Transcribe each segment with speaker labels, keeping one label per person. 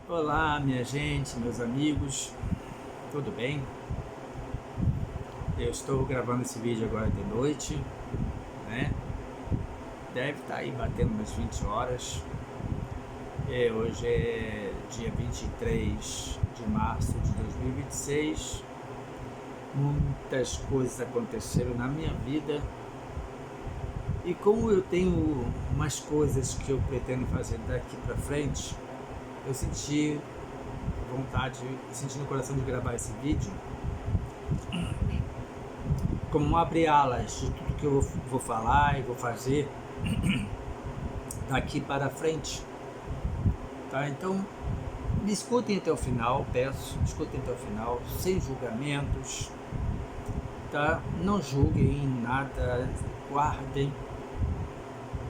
Speaker 1: Olá, minha gente, meus amigos, tudo bem? Eu estou gravando esse vídeo agora de noite, né? Deve estar aí batendo umas 20 horas. Hoje é dia 23 de março de 2026. Muitas coisas aconteceram na minha vida. E como eu tenho umas coisas que eu pretendo fazer daqui pra frente, eu senti vontade, senti no coração de gravar esse vídeo como um abre-alas de tudo que eu vou falar e vou fazer daqui para frente, tá? Então, me escutem até o final, peço, escutem até o final, sem julgamentos, tá? Não julguem nada, guardem.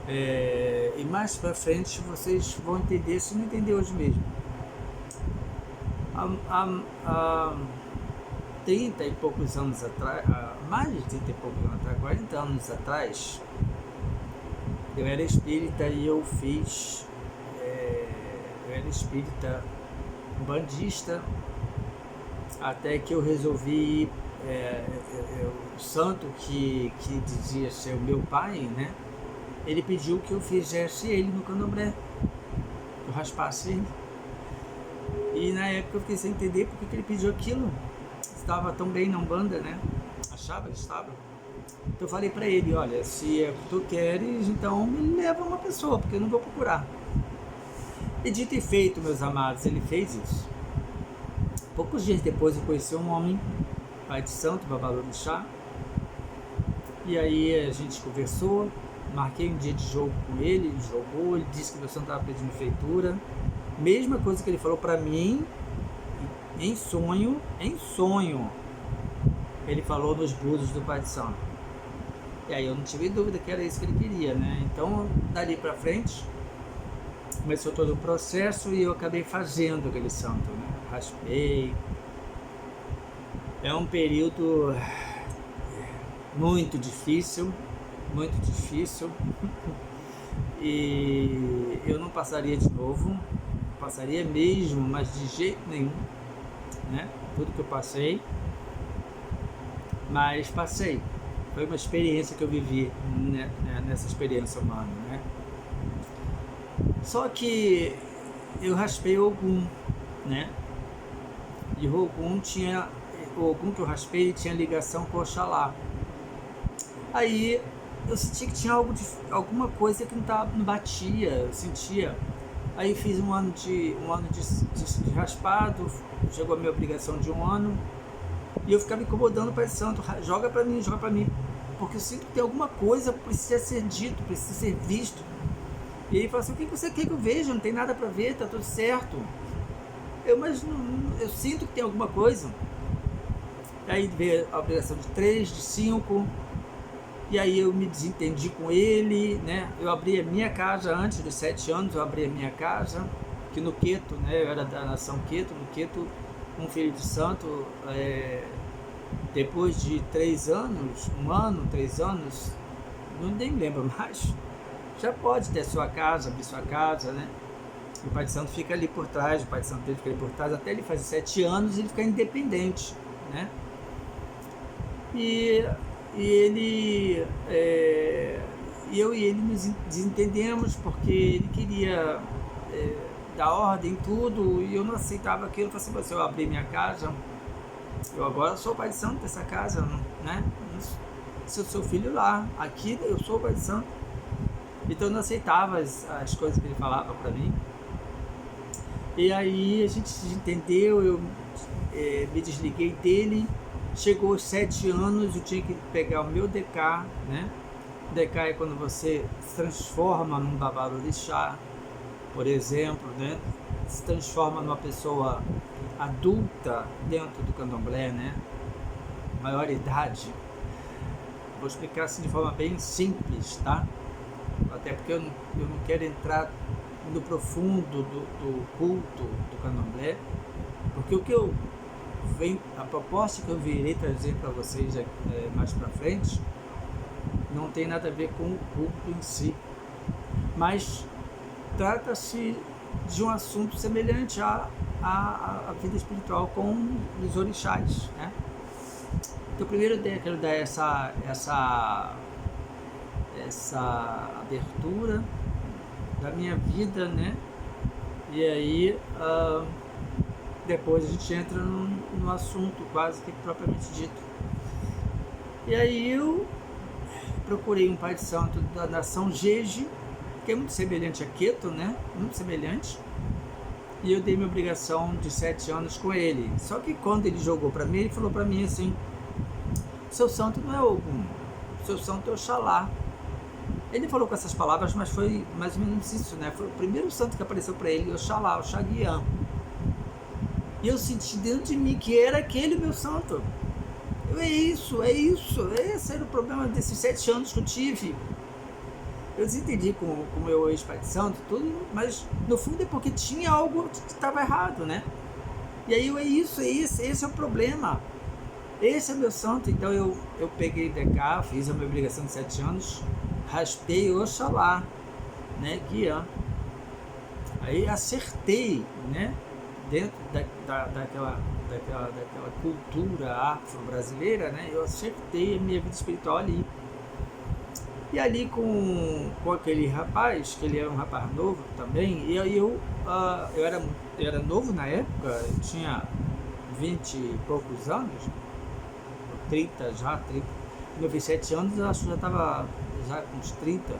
Speaker 1: E mais para frente vocês vão entender, se não entender hoje mesmo. Há 30 e poucos anos atrás, mais de 30 e poucos anos atrás, 40 anos atrás, eu era espírita e eu era espírita bandista, até que eu resolvi, o santo que dizia ser o meu pai, né? Ele pediu que eu fizesse ele no candomblé, eu raspasse ele. E na época eu fiquei sem entender porque que ele pediu aquilo. Estava tão bem na Umbanda, né? Achava que estava. Então eu falei pra ele, olha, se é o que tu queres, então me leva uma pessoa, porque eu não vou procurar. E dito e feito, meus amados, ele fez isso. Poucos dias depois eu conheci um homem, pai de santo, Babalorixá. E aí a gente conversou, marquei um dia de jogo com ele jogou, ele disse que meu santo estava pedindo feitura. Mesma coisa que ele falou pra mim, em sonho, ele falou nos búzios do Pai de Santo. E aí eu não tive dúvida que era isso que ele queria, né? Então, dali pra frente, começou todo o processo e eu acabei fazendo aquele santo, né? Raspei. É um período muito difícil, e eu não passaria de novo, passaria mesmo, mas de jeito nenhum, né? Tudo que eu passei, mas passei. Foi uma experiência que eu vivi, né, nessa experiência humana, né? Só que eu raspei o Ogum, né? E o Ogum que eu raspei tinha ligação com Oxalá. Aí eu senti que tinha alguma coisa que não batia, eu sentia. Aí fiz um ano de raspado, chegou a minha obrigação de um ano, e eu ficava incomodando o Pai Santo, joga pra mim, porque eu sinto que tem alguma coisa que precisa ser dito, precisa ser visto. E ele falou assim, o que você quer que eu veja? Não tem nada pra ver, tá tudo certo. Mas eu sinto que tem alguma coisa. Aí veio a obrigação de 3, de 5, e aí eu me desentendi com ele, né? Eu abri a minha casa antes dos 7 anos, eu abri a minha casa, que no Queto, né? Eu era da nação Queto, no Queto, um filho de santo, depois de 3 anos, 1 ano, 3 anos, nem lembro mais, já pode ter sua casa, abrir sua casa, né? O Pai de Santo fica ali por trás, o Pai de Santo dele fica ali por trás, até ele fazer 7 anos e ele ficar independente, né? E ele, eu e ele nos desentendemos porque ele queria dar ordem em tudo e eu não aceitava aquilo. Eu falei assim, você, eu abri minha casa, eu agora sou o Pai de Santo dessa casa, né? Se eu sou filho lá, aqui eu sou o Pai de Santo. Então eu não aceitava as coisas que ele falava para mim. E aí a gente se entendeu, eu me desliguei dele. Chegou aos 7 anos, eu tinha que pegar o meu DK, né? DK é quando você se transforma num Babalorixá, por exemplo, né? Se transforma numa pessoa adulta dentro do candomblé, né? Maior idade. Vou explicar assim de forma bem simples, tá? Até porque eu não quero entrar no profundo do culto do candomblé, porque a proposta que eu virei trazer para vocês mais para frente não tem nada a ver com o culto em si, mas trata-se de um assunto semelhante à vida espiritual com os orixás, né? Então, primeiro eu quero dar essa abertura da minha vida, né? E aí depois a gente entra no assunto quase que propriamente dito. E aí eu procurei um pai de santo da nação Jeje, que é muito semelhante a Queto, né? Muito semelhante. E eu dei minha obrigação de 7 anos com ele. Só que quando ele jogou para mim, ele falou para mim assim: seu santo não é Ogum, seu santo é Oxalá. Ele falou com essas palavras, mas foi mais ou menos isso, né? Foi o primeiro santo que apareceu para ele, Oxalá, Oxaguian. E eu senti dentro de mim que era aquele meu santo. Esse era o problema desses 7 anos que eu tive. Eu desentendi com o meu ex-pai de santo, tudo, mas no fundo é porque tinha algo que estava errado, né? E aí esse é o problema. Esse é meu santo. Então eu peguei DK, fiz a minha obrigação de 7 anos, raspei Oxalá, né, Guian. Aí acertei, né, dentro daquela cultura afro-brasileira, né, eu acertei a minha vida espiritual ali. E ali com aquele rapaz, que ele era um rapaz novo também, e aí eu era novo na época, eu tinha 20 e poucos anos, 30 já, 30. Eu fiz 7 anos, eu acho que já estava já com uns 30,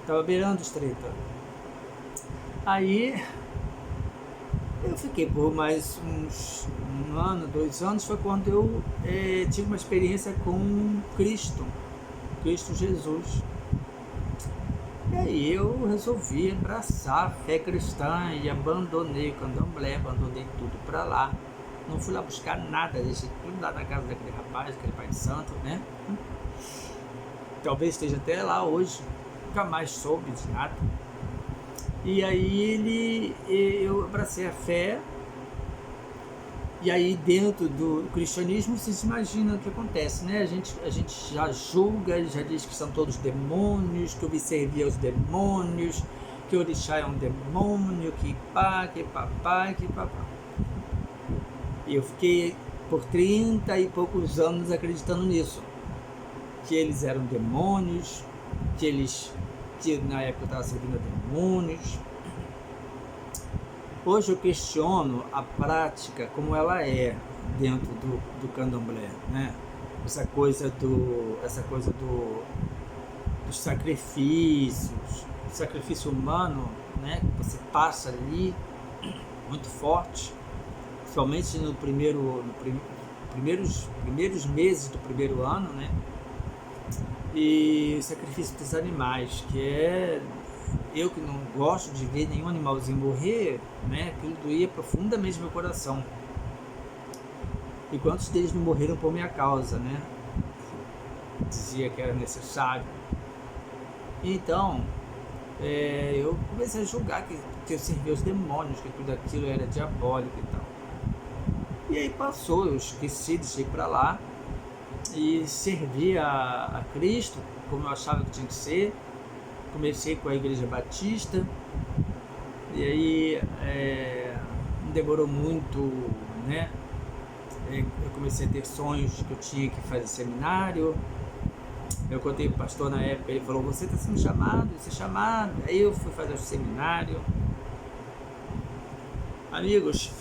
Speaker 1: estava beirando os 30. Aí eu fiquei por mais um ano, 2 anos, foi quando eu tive uma experiência com Cristo Jesus. E aí eu resolvi abraçar a fé cristã e abandonei o candomblé, abandonei tudo para lá. Não fui lá buscar nada, deixei tudo lá na casa daquele rapaz, aquele pai de santo, né? Talvez esteja até lá hoje, nunca mais soube de nada. E aí eu abracei a fé. E aí dentro do cristianismo vocês imaginam o que acontece, né? A gente já julga, já diz que são todos demônios, que eu me servia aos demônios, que o orixá é um demônio, que pá, que papá, que papá. E eu fiquei por 30 e poucos anos acreditando nisso, que eles eram demônios, que na época eu estava servindo a demônios. Hoje eu questiono a prática como ela é dentro do candomblé, né? Essa coisa dos sacrifícios, o sacrifício humano, né? Que você passa ali, muito forte, principalmente nos primeiros meses do primeiro ano, né? E o sacrifício dos animais, que é... Eu que não gosto de ver nenhum animalzinho morrer, né? Aquilo doía profundamente meu coração. E quantos deles não morreram por minha causa, né? Dizia que era necessário. Então, eu comecei a julgar que eu servia os demônios, que tudo aquilo era diabólico e tal. E aí passou, eu esqueci, deixei pra lá e servi a Cristo como eu achava que tinha que ser. Comecei com a Igreja Batista e aí não demorou muito, né? Eu comecei a ter sonhos que eu tinha que fazer seminário. Eu contei para o pastor na época, ele falou: você está sendo chamado, você é chamado. Aí eu fui fazer o seminário. Amigos,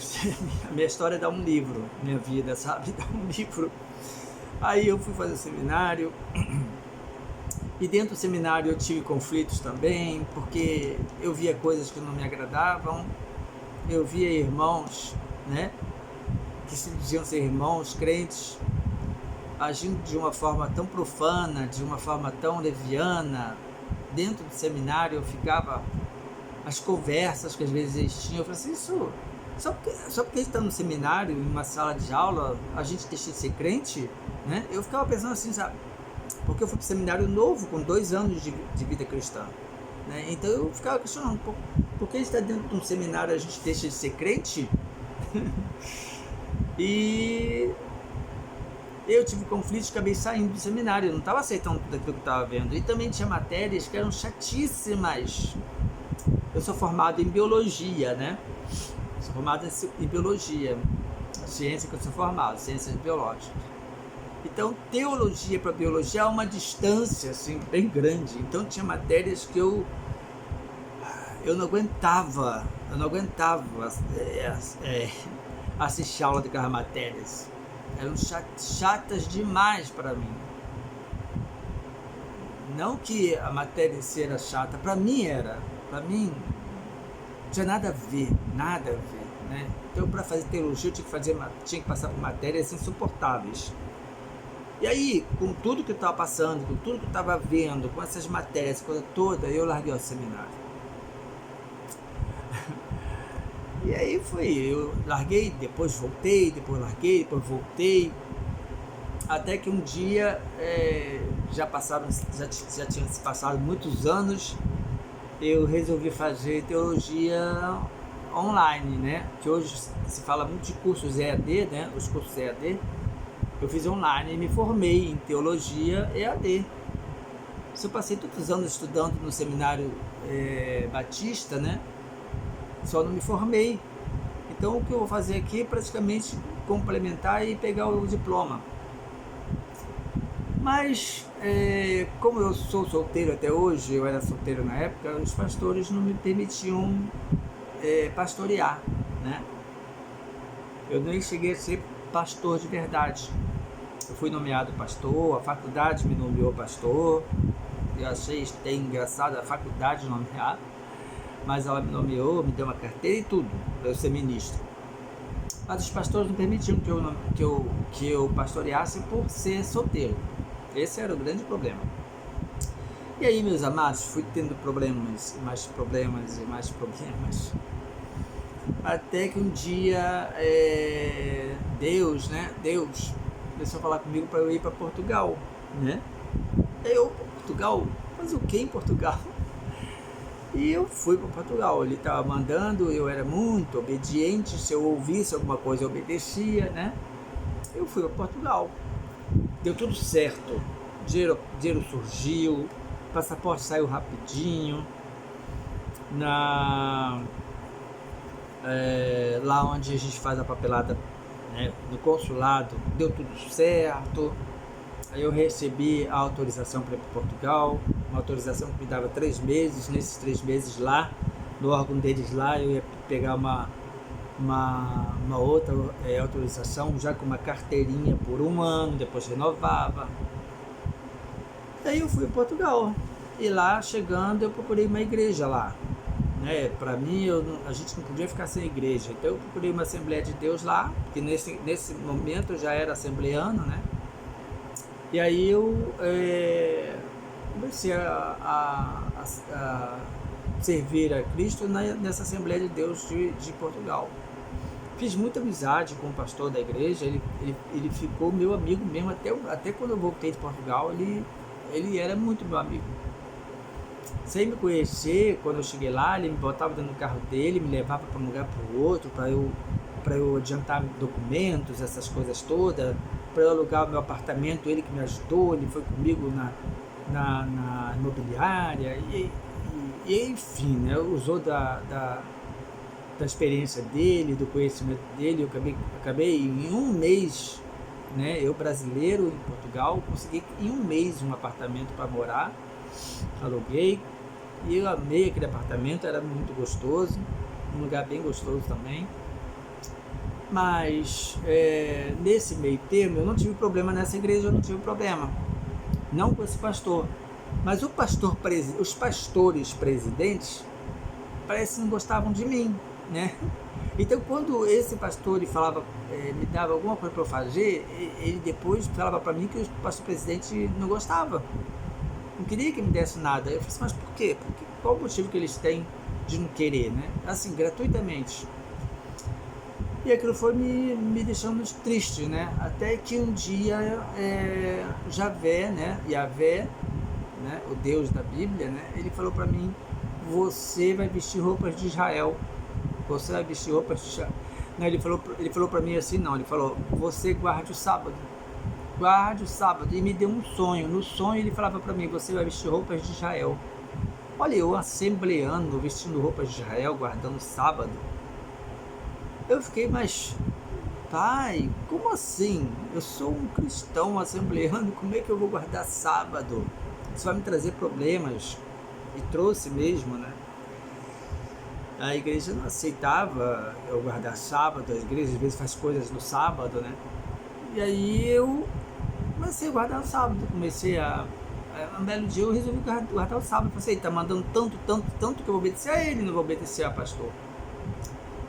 Speaker 1: a minha história dá um livro, minha vida, sabe? Dá um livro. Aí eu fui fazer o seminário. E dentro do seminário eu tive conflitos também, porque eu via coisas que não me agradavam. Eu via irmãos, né, que se diziam ser irmãos crentes, agindo de uma forma tão profana, de uma forma tão leviana. Dentro do seminário eu ficava, as conversas que às vezes eles tinham, eu falei assim, isso, só porque está no seminário, em uma sala de aula, a gente deixa de ser crente, né? Eu ficava pensando assim, sabe? Porque eu fui para o seminário novo, com 2 anos de vida cristã, né? Então eu ficava questionando, por que está dentro de um seminário a gente deixa de ser crente? E eu tive conflitos, acabei saindo do seminário, eu não estava aceitando tudo aquilo que eu estava vendo. E também tinha matérias que eram chatíssimas, Eu sou formado em biologia, né? Sou formado em biologia, a ciência que eu sou formado, ciências biológicas. Então, teologia para biologia é uma distância assim, bem grande. Então, tinha matérias que eu não aguentava assistir aula daquelas matérias. Eram chatas demais para mim. Não que a matéria em si era chata, para mim era. Para mim, não tinha nada a ver, né? Então, para fazer teologia, eu tinha que passar por matérias insuportáveis. E aí, com tudo que eu estava passando, com tudo que eu estava vendo, com essas matérias, coisa toda, eu larguei o seminário. E aí eu larguei, depois voltei, depois larguei, depois voltei, até que um dia, já tinha se passado muitos anos, eu resolvi fazer teologia online, né? Que hoje se fala muito de cursos EAD, né? Os cursos EAD. Eu fiz online e me formei em teologia EAD. Eu passei todos os anos estudando no seminário batista, né? Só não me formei. Então o que eu vou fazer aqui é praticamente complementar e pegar o diploma. Mas como eu sou solteiro até hoje, eu era solteiro na época, os pastores não me permitiam pastorear, né? Eu nem cheguei a ser pastor de verdade. Eu fui nomeado pastor, a faculdade me nomeou pastor. Eu achei até engraçado a faculdade nomear, mas ela me nomeou, me deu uma carteira e tudo para eu ser ministro. Mas os pastores não permitiam que eu pastoreasse por ser solteiro. Esse era o grande problema. E aí, meus amados, fui tendo problemas, e mais problemas, e mais problemas. Até que um dia Deus começou a falar comigo para eu ir para Portugal, né? Portugal? Mas o que em Portugal? E eu fui para Portugal. Ele estava mandando, eu era muito obediente, se eu ouvisse alguma coisa eu obedecia, né? Eu fui para Portugal. Deu tudo certo. Dinheiro surgiu, o passaporte saiu rapidinho. Lá onde a gente faz a papelada, né, no consulado, deu tudo certo. Aí eu recebi a autorização para ir para Portugal, uma autorização que me dava 3 meses. Nesses 3 meses lá, no órgão deles lá, eu ia pegar uma outra autorização, já com uma carteirinha por 1 ano, depois renovava. Aí eu fui para Portugal, e lá chegando eu procurei uma igreja lá, né? Para mim, a gente não podia ficar sem igreja, então eu procurei uma Assembleia de Deus lá, porque nesse momento eu já era assembleano, né? E aí eu comecei a servir a Cristo nessa Assembleia de Deus de Portugal. Fiz muita amizade com o pastor da igreja, ele ficou meu amigo mesmo, até quando eu voltei de Portugal, ele era muito meu amigo. Sem me conhecer, quando eu cheguei lá, ele me botava dentro do carro dele, me levava para um lugar para o outro, para eu adiantar documentos, essas coisas todas, para eu alugar o meu apartamento. Ele que me ajudou, ele foi comigo na imobiliária, e enfim, né, usou da experiência dele, do conhecimento dele. Eu acabei em 1 mês, né, eu brasileiro em Portugal, consegui em 1 mês um apartamento para morar, aluguei, e eu amei aquele apartamento, era muito gostoso, um lugar bem gostoso também. Mas nesse meio termo eu não tive problema nessa igreja, eu não tive problema, não com esse pastor, mas os pastores presidentes parece que não gostavam de mim, né? Então quando esse pastor ele falava, me dava alguma coisa para eu fazer, ele depois falava para mim que o pastor presidente não gostava, não queria que me desse nada. Eu falei assim, mas por quê? Qual o motivo que eles têm de não querer, né? Assim, gratuitamente. E aquilo foi me deixando triste, né? Até que um dia Javé, né? Yahvé, né? O Deus da Bíblia, né? Ele falou para mim, você vai vestir roupas de Israel. Você vai vestir roupas de Israel. Não, ele falou para mim assim, não. Ele falou, você guarde o sábado. Guarde o sábado. E me deu um sonho. No sonho ele falava para mim, você vai vestir roupas de Israel. Olha, eu assembleando, vestindo roupas de Israel, guardando sábado. Eu fiquei, mas pai, como assim? Eu sou um cristão assembleando, como é que eu vou guardar sábado? Isso vai me trazer problemas. E trouxe mesmo, né? A igreja não aceitava eu guardar sábado, a igreja às vezes faz coisas no sábado, né? E aí eu comecei a guardar o sábado, um belo dia eu resolvi guardar o sábado. Falei, tá mandando tanto que eu vou obedecer a ele, não vou obedecer a pastor.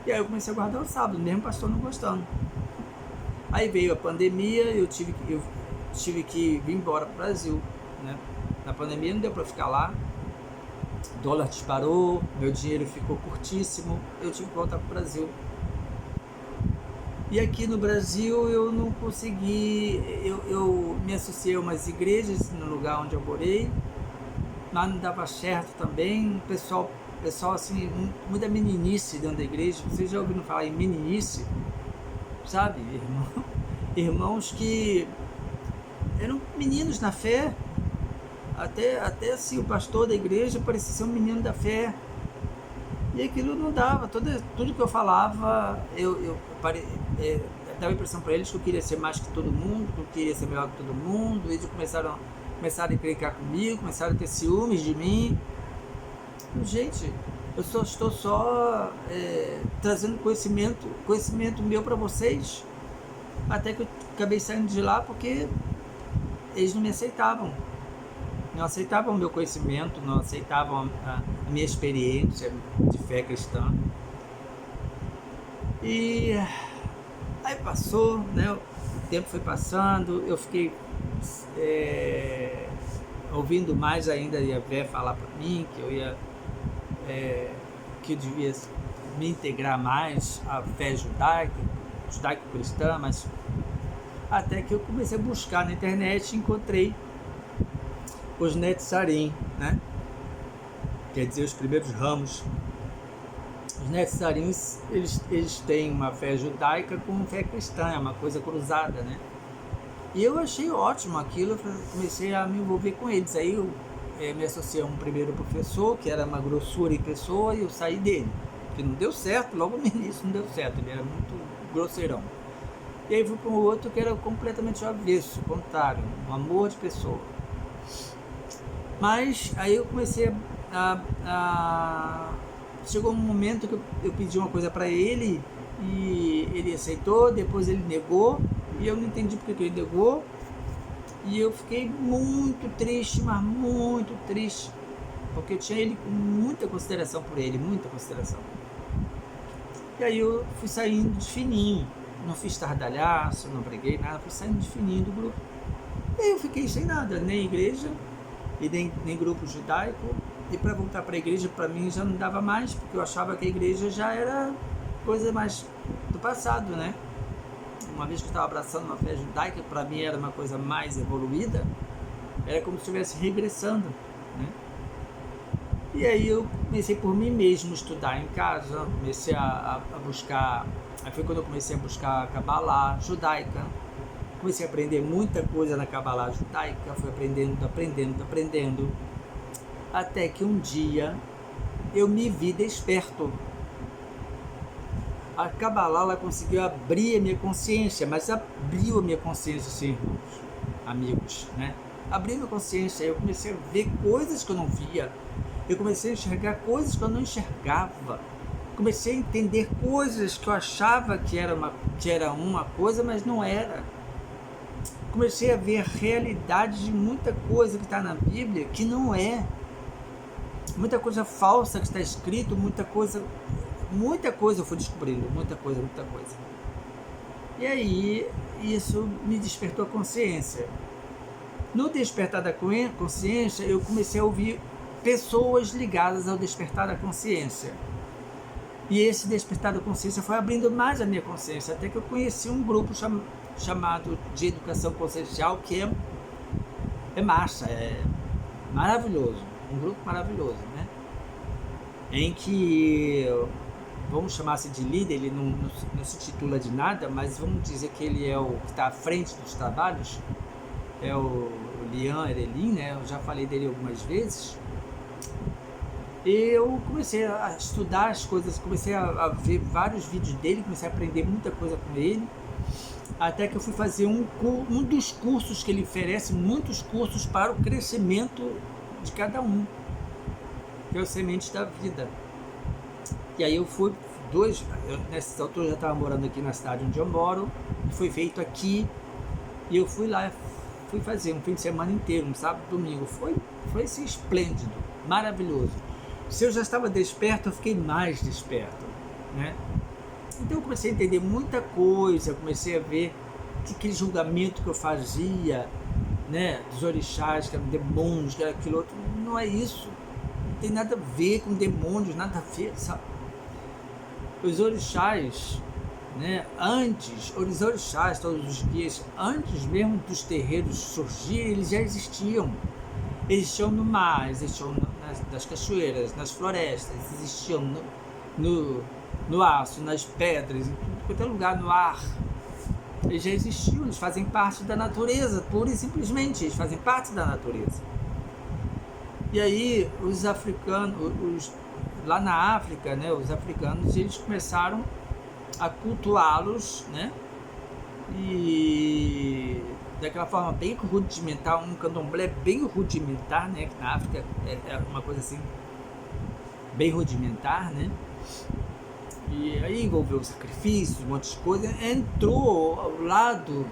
Speaker 1: E aí eu comecei a guardar o sábado, mesmo o pastor não gostando. Aí veio a pandemia, eu tive que vir embora para o Brasil, né? Na pandemia não deu para ficar lá, o dólar disparou, meu dinheiro ficou curtíssimo, eu tive que voltar para o Brasil. E aqui no Brasil eu não consegui, eu me associei a umas igrejas no lugar onde eu morei, mas não dava certo também, pessoal assim, muita meninice dentro da igreja. Vocês já ouviram falar em meninice? Sabe, irmãos que eram meninos na fé, até assim, o pastor da igreja parecia ser um menino da fé, e aquilo não dava, tudo que eu falava, dava a impressão para eles que eu queria ser mais que todo mundo, que eu queria ser melhor que todo mundo. Eles começaram a encrencar comigo, começaram a ter ciúmes de mim. Gente, eu estou só trazendo conhecimento meu para vocês, até que eu acabei saindo de lá porque eles não me aceitavam. Não aceitavam o meu conhecimento, não aceitavam a minha experiência de fé cristã. E aí passou, né? O tempo foi passando, eu fiquei ouvindo mais ainda a Yahvé falar para mim que eu devia me integrar mais à fé judaico-cristã, mas até que eu comecei a buscar na internet e encontrei os Netzarim, né? Quer dizer, os primeiros ramos. Os Netzarim, eles têm uma fé judaica com fé cristã, é uma coisa cruzada, né? E eu achei ótimo aquilo, eu comecei a me envolver com eles. Aí eu me associei a um primeiro professor, que era uma grossura em pessoa, e eu saí dele, que não deu certo, logo no início não deu certo, ele era muito grosseirão. E aí fui para um outro que era completamente o avesso, o contrário, um amor de pessoa. Mas aí eu comecei chegou um momento que eu pedi uma coisa para ele e ele aceitou, depois ele negou e eu não entendi porque ele negou, e eu fiquei muito triste, mas muito triste, porque eu tinha ele com muita consideração por ele, muita consideração. E aí eu fui saindo de fininho, não fiz tardalhaço, não preguei nada, fui saindo de fininho do grupo. E aí eu fiquei sem nada, nem igreja e nem grupo judaico, e para voltar para a igreja para mim já não dava mais, porque eu achava que a igreja já era coisa mais do passado, né? Uma vez que eu estava abraçando uma fé judaica, para mim era uma coisa mais evoluída, era como se estivesse regressando, né? E aí eu comecei por mim mesmo estudar em casa, comecei a buscar, aí foi quando eu comecei a buscar a Kabbalah judaica, comecei a aprender muita coisa na Kabbalah judaica, fui aprendendo, até que um dia eu me vi desperto. A Kabbalah, ela conseguiu abrir a minha consciência, mas abriu a minha consciência, sim, irmãos, amigos, né? Abriu a minha consciência, eu comecei a ver coisas que eu não via, eu comecei a enxergar coisas que eu não enxergava, comecei a entender coisas que eu achava que era uma coisa, mas não era. Comecei a ver a realidade de muita coisa que está na Bíblia que não é. Muita coisa falsa que está escrito, muita coisa eu fui descobrindo, muita coisa. E aí, isso me despertou a consciência. No despertar da consciência, eu comecei a ouvir pessoas ligadas ao despertar da consciência. E esse despertar da consciência foi abrindo mais a minha consciência, até que eu conheci um grupo chamado de educação consciencial, que é massa, é maravilhoso, um grupo maravilhoso, né? Em que, vamos chamar assim de líder, ele não se titula de nada, mas vamos dizer que ele é o que está à frente dos trabalhos, é o Lian Erelin, né? Eu já falei dele algumas vezes. eu comecei a estudar as coisas, comecei a ver vários vídeos dele, comecei a aprender muita coisa com ele, até que eu fui fazer um dos cursos que ele oferece, muitos cursos para o crescimento de cada um, que é o Sementes da Vida. E aí eu fui, nessa altura eu já estava morando aqui na cidade onde eu moro, e foi feito aqui, e eu fui lá, fui fazer um fim de semana inteiro, um sábado e domingo, foi assim, esplêndido, maravilhoso. Se eu já estava desperto, eu fiquei mais desperto, né? Então eu comecei a entender muita coisa, comecei a ver que aquele julgamento que eu fazia, né, dos orixás, que eram demônios, que era aquilo outro, não é isso, não tem nada a ver com demônios, nada a ver, sabe? Os orixás, né, os orixás, todos os guias, antes mesmo dos terreiros surgirem, eles já existiam. Eles existiam no mar, existiam nas cachoeiras, nas florestas, existiam no aço, nas pedras, em tudo quanto é lugar, no ar. Eles já existiam, eles fazem parte da natureza, pura e simplesmente, eles fazem parte da natureza. E aí, os africanos, lá na África, né, os africanos, eles começaram a cultuá-los, né, e daquela forma bem rudimentar, um candomblé bem rudimentar, né, que na África é uma coisa assim, bem rudimentar, né, e aí envolveu sacrifício, um monte de coisa, entrou ao lado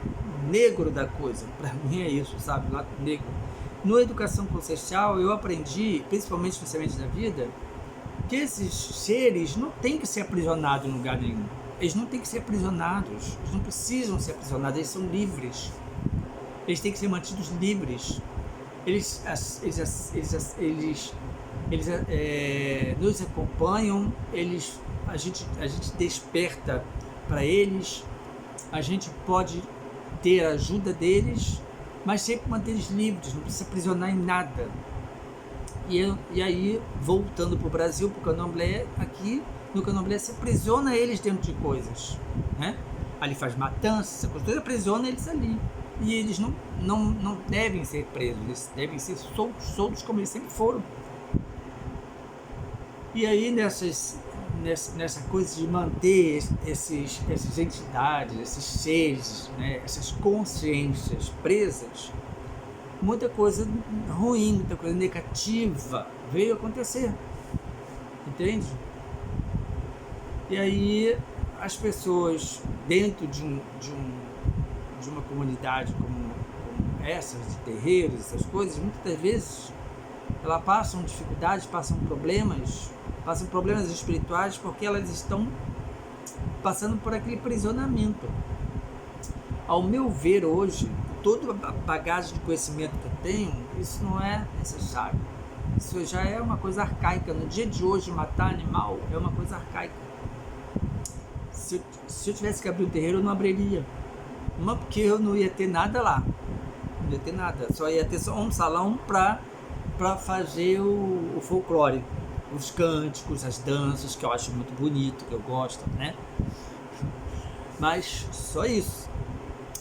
Speaker 1: negro da coisa, para mim é isso, sabe, o lado negro. Na educação consciencial eu aprendi, principalmente no Sementes da Vida, que esses seres não têm que ser aprisionados em lugar nenhum. Eles não têm que ser aprisionados, eles não precisam ser aprisionados, eles são livres. Eles têm que ser mantidos livres. Eles nos acompanham, a gente desperta para eles, a gente pode ter a ajuda deles, mas sempre manter eles livres, não precisa aprisionar em nada. E aí, voltando para o Brasil, para o candomblé, aqui no candomblé se aprisiona eles dentro de coisas, né? Ali faz matança, essa coisa, aprisiona eles ali. E eles não devem ser presos, eles devem ser soltos como eles sempre foram. E aí nessa coisa de manter essas entidades, esses seres, né, essas consciências presas, muita coisa ruim, muita coisa negativa veio acontecer, entende? E aí as pessoas dentro de uma comunidade como essas, de terreiros, essas coisas, muitas vezes elas passam dificuldades, passam problemas espirituais, porque elas estão passando por aquele aprisionamento. Ao meu ver hoje, toda a bagagem de conhecimento que eu tenho, isso não é necessário. Isso já é uma coisa arcaica. No dia de hoje, matar animal é uma coisa arcaica. Se eu tivesse que abrir um terreiro, eu não abriria. Uma, porque eu não ia ter nada lá. Não ia ter nada. Só ia ter só um salão para fazer o folclore. Os cânticos, as danças, que eu acho muito bonito, que eu gosto, né? Mas só isso.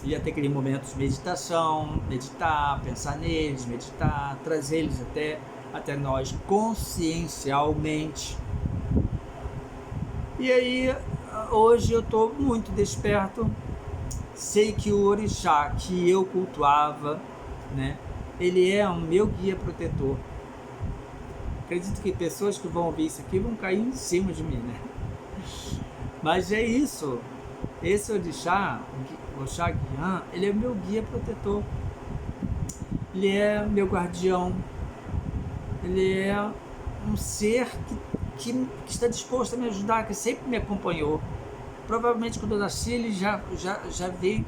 Speaker 1: Ia ter aquele momento de meditação, meditar, pensar neles, meditar, trazer eles até nós consciencialmente. E aí, hoje eu estou muito desperto, sei que o orixá que eu cultuava, né, ele é o meu guia protetor. Acredito que pessoas que vão ouvir isso aqui vão cair em cima de mim, né? Mas é isso, esse orixá, o Orixá Guiã, ele é meu guia protetor, ele é meu guardião, ele é um ser que está disposto a me ajudar, que sempre me acompanhou. Provavelmente quando eu nasci ele já veio,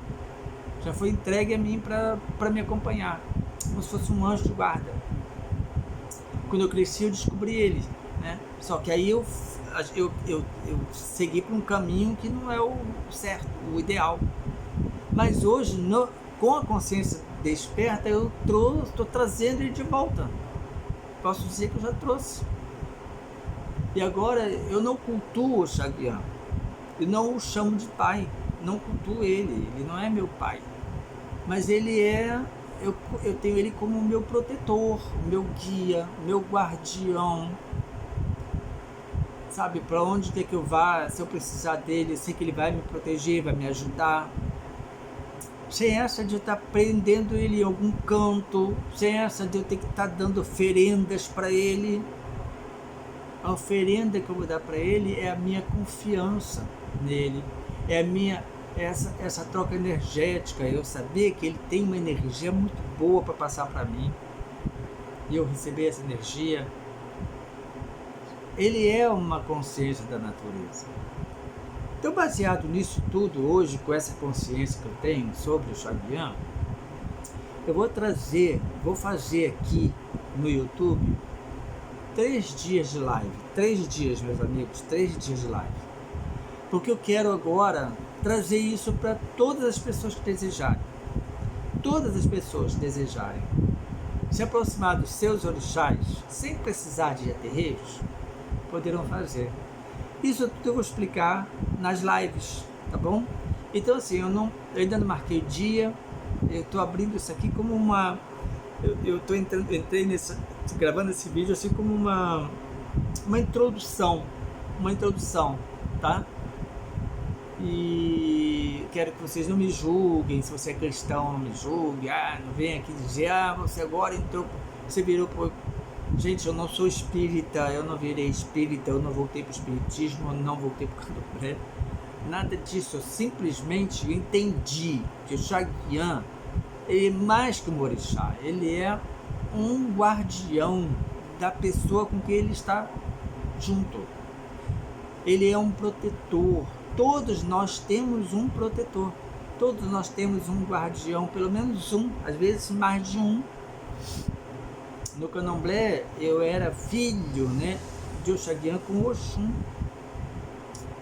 Speaker 1: já foi entregue a mim para me acompanhar, como se fosse um anjo de guarda. Quando eu cresci eu descobri ele, né? Só que aí eu segui por um caminho que não é o certo, o ideal. Mas hoje, com a consciência desperta, eu estou trazendo ele de volta. Posso dizer que eu já trouxe. E agora eu não cultuo o Orixá Guiã. Eu não o chamo de pai. Não cultuo ele. Ele não é meu pai. Mas ele é... Eu tenho ele como meu protetor, meu guia, meu guardião. sabe, para onde quer que eu vá, se eu precisar dele, eu sei que ele vai me proteger, vai me ajudar. Sem essa de eu estar prendendo ele em algum canto, sem essa de eu ter que estar dando oferendas para ele. A oferenda que eu vou dar para ele é a minha confiança nele, é a minha essa troca energética, eu saber que ele tem uma energia muito boa para passar para mim e eu receber essa energia. Ele é uma consciência da natureza. Então, baseado nisso tudo, hoje, com essa consciência que eu tenho sobre o Xavier, eu vou fazer aqui no YouTube 3 dias de live. 3 dias, meus amigos, 3 dias de live. Porque eu quero agora trazer isso para todas as pessoas que desejarem. Todas as pessoas que desejarem se aproximar dos seus orixás, sem precisar de aterreiros, poderão fazer. Isso tudo eu vou explicar nas lives, tá bom? Então assim, eu ainda não marquei o dia, eu estou abrindo isso aqui como uma... gravando esse vídeo assim como uma introdução, tá? E quero que vocês não me julguem, se você é cristão, não me julgue, não venha aqui dizer, você agora entrou, você virou... Gente, eu não sou espírita, eu não virei espírita, eu não voltei para o espiritismo, eu não voltei para o candomblé, nada disso. Eu simplesmente entendi que o Xavier, ele é mais que um orixá, ele é um guardião da pessoa com quem ele está junto. Ele é um protetor. Todos nós temos um protetor, todos nós temos um guardião, pelo menos um, às vezes mais de um. No candomblé, eu era filho, né, de Oxaguian com Oxum.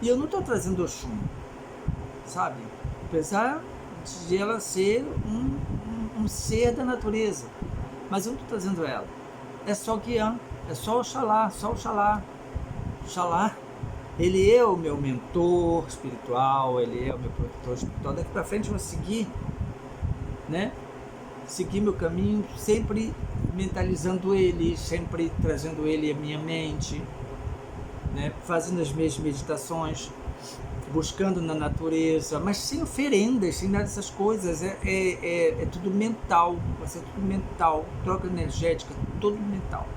Speaker 1: E eu não estou trazendo Oxum, sabe? Apesar de ela ser um ser da natureza. Mas eu não estou trazendo ela. É só Guian, é só Oxalá, só Oxalá. Oxalá, ele é o meu mentor espiritual, ele é o meu protetor espiritual. Daqui para frente eu vou seguir, né? Seguir meu caminho, sempre mentalizando ele, sempre trazendo ele à minha mente, né? Fazendo as minhas meditações, buscando na natureza, mas sem oferendas, sem nada dessas coisas. É tudo mental, vai ser tudo mental, troca energética, tudo mental.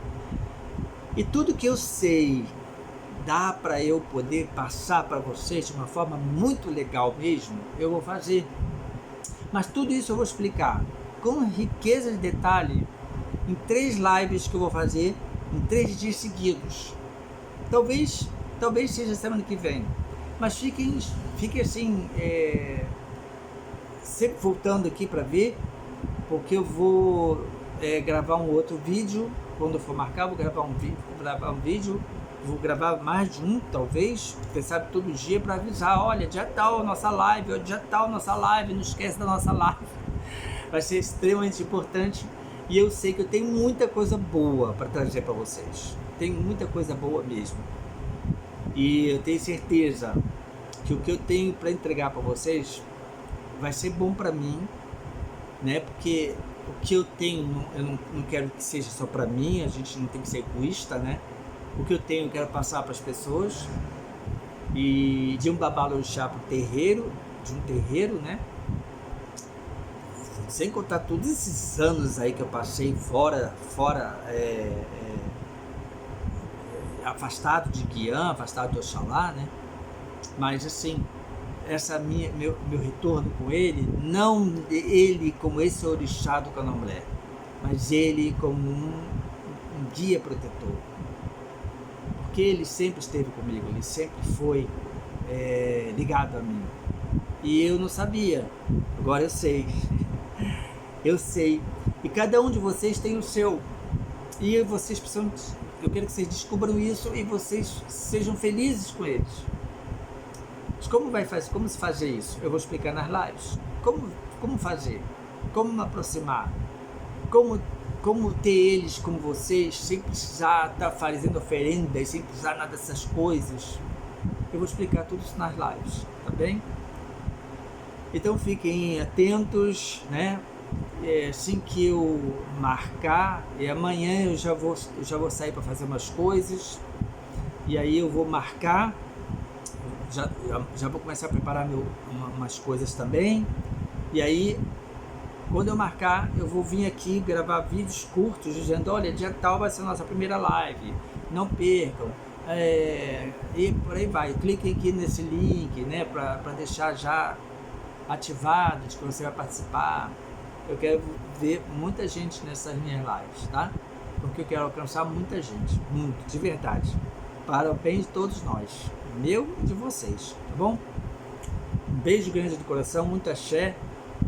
Speaker 1: E tudo que eu sei dá para eu poder passar para vocês de uma forma muito legal mesmo, eu vou fazer. Mas tudo isso eu vou explicar com riqueza de detalhe em 3 lives que eu vou fazer em 3 dias seguidos. Talvez seja semana que vem, mas fiquem assim, sempre voltando aqui para ver, porque eu vou gravar um outro vídeo. Quando eu for marcar, vou gravar um vídeo, vou gravar mais de um, talvez, quem sabe todo dia, para avisar, olha, dia tal nossa live, não esquece da nossa live. Vai ser extremamente importante. E eu sei que eu tenho muita coisa boa para trazer para vocês. Tenho muita coisa boa mesmo. E eu tenho certeza que o que eu tenho para entregar para vocês vai ser bom para mim, né? Porque o que eu tenho, eu não quero que seja só para mim, a gente não tem que ser egoísta, né? O que eu tenho eu quero passar para as pessoas. E de um babalorixá para o terreiro, de um terreiro, né? Sem contar todos esses anos aí que eu passei fora afastado de Guian, afastado de Oxalá, né? Mas assim, meu retorno com ele, não ele como esse orixá do candomblé, mas ele como um guia protetor, porque ele sempre esteve comigo, ele sempre foi ligado a mim, e eu não sabia, agora eu sei. Eu sei, e cada um de vocês tem o seu, e vocês precisam, eu quero que vocês descubram isso e vocês sejam felizes com eles. Mas como se fazer isso? Eu vou explicar nas lives. Como fazer? Como me aproximar? Como ter eles como vocês, sem precisar estar fazendo oferendas, sem precisar nada dessas coisas. Eu vou explicar tudo isso nas lives, tá bem? Então fiquem atentos, né? Assim que eu marcar, e amanhã eu já vou sair para fazer umas coisas, E aí eu vou marcar, já vou começar a preparar umas coisas também. E aí, quando eu marcar, eu vou vir aqui gravar vídeos curtos dizendo, olha, dia tal vai ser a nossa primeira live, não percam. E por aí vai, cliquem aqui nesse link, né, para deixar já ativado de que você vai participar. Eu quero ver muita gente nessas minhas lives, tá? Porque eu quero alcançar muita gente, muito, de verdade, para o bem de todos nós, meu e de vocês, tá bom? Um beijo grande do coração, muito axé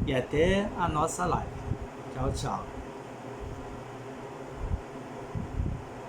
Speaker 1: e até a nossa live. Tchau, tchau.